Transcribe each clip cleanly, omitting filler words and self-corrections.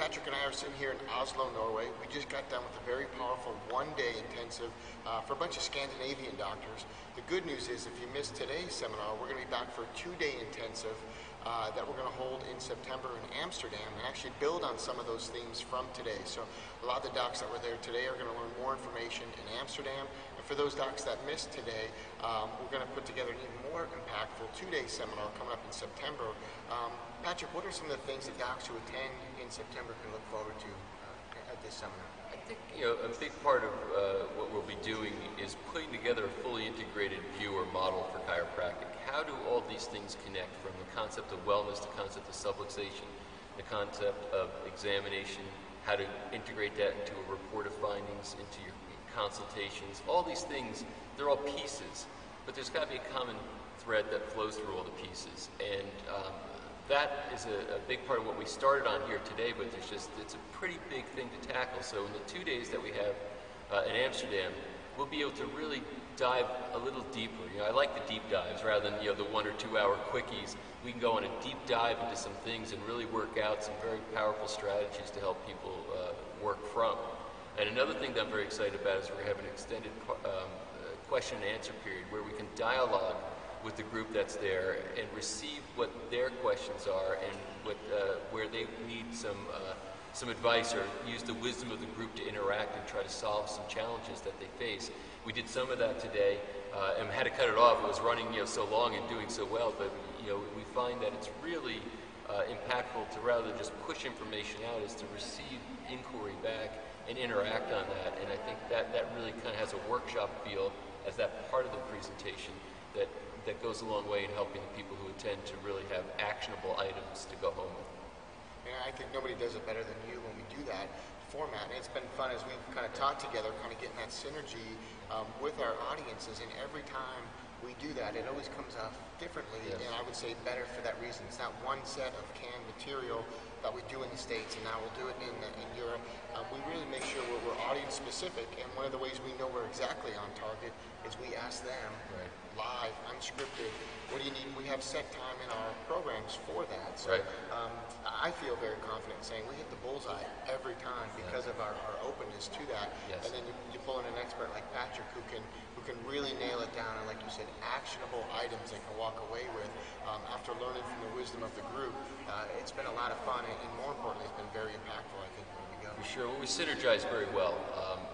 Patrick and I are sitting here in Oslo, Norway. We just got done with a very powerful one-day intensive for a bunch of Scandinavian doctors. The good news is if you missed today's seminar, we're going to be back for a two-day intensive that we're going to hold in September in Amsterdam and actually build on some of those themes from today. So a lot of the docs that were there today are going to learn more information in Amsterdam. And for those docs that missed today, we're going to put together an even more impactful two-day seminar coming up in September. Patrick, what are some of the things that docs who attend in September can look forward to at this seminar? I think a big part of what we'll be doing is putting together a fully integrated view or model for chiropractic. How do all these things connect, from the concept of wellness, the concept of subluxation, the concept of examination, how to integrate that into a report of findings, into your consultations. All these things, they're all pieces, but there's got to be a common thread that flows through all the pieces. And that is a big part of what we started on here today, but it's a pretty big thing to tackle. So in the 2 days that we have in Amsterdam, we'll be able to really dive a little deeper. I like the deep dives rather than the 1 or 2 hour quickies. We can go on a deep dive into some things and really work out some very powerful strategies to help people work from. And another thing that I'm very excited about is we're having an extended question and answer period where we can dialogue with the group that's there and receive what their questions are and where they need some advice, or use the wisdom of the group to interact and try to solve some challenges that they face. We did some of that today and had to cut it off. It was running so long and doing so well, but we find that it's really impactful to, rather than just push information out, is to receive inquiry back and interact on that. And I think that really kind of has a workshop feel as that part of the presentation that goes a long way in helping the people who attend to really have actionable items to go home with. And I think nobody does it better than you when we do that format. And it's been fun as we've kind of talked together, kind of getting that synergy with our audiences. And every time we do that, it always comes off differently. Yes. And I would say better for that reason. It's not one set of canned material that we do in the States and now we'll do it in Europe. We really make sure we're audience specific. And one of the ways we know we're exactly on target is we ask them live, unscripted, what do you need? We have set time in our programs for that. So I feel very confident saying we hit the bullseye every time because of our openness to that. Yes. And then you pull in an expert like Patrick who can really nail it down, and like you said, actionable items they can walk away with after learning from the wisdom of the group. It's been a lot of fun, and more importantly, it's been very impactful, I think, when we go. For sure. Well, we synergize very well.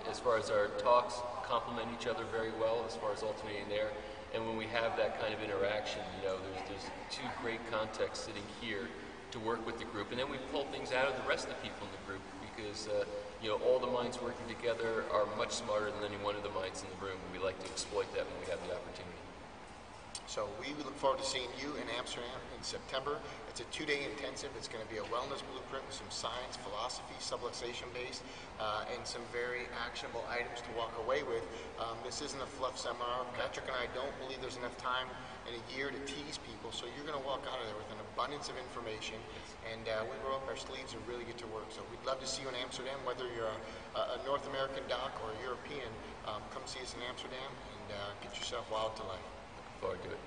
As far as our talks complement each other very well, as far as alternating there. And when we have that kind of interaction, there's two great contexts sitting here to work with the group, and then we pull things out of the rest of the people in the group because all the minds working together are much smarter than any one of the minds in the room, and we like to exploit that when we have the opportunity. So we look forward to seeing you in Amsterdam in September. It's a 2-day intensive. It's going to be a wellness blueprint with some science, philosophy, subluxation based, and some very actionable items to walk away with. This isn't a fluff seminar. Patrick and I don't believe there's enough time in a year to tease people, so you're going to walk out of there with an abundance of information, and we roll up our sleeves and really get to work. So we'd love to see you in Amsterdam, whether you're a North American doc or a European. Come see us in Amsterdam and get yourself wild to life. Looking forward to it.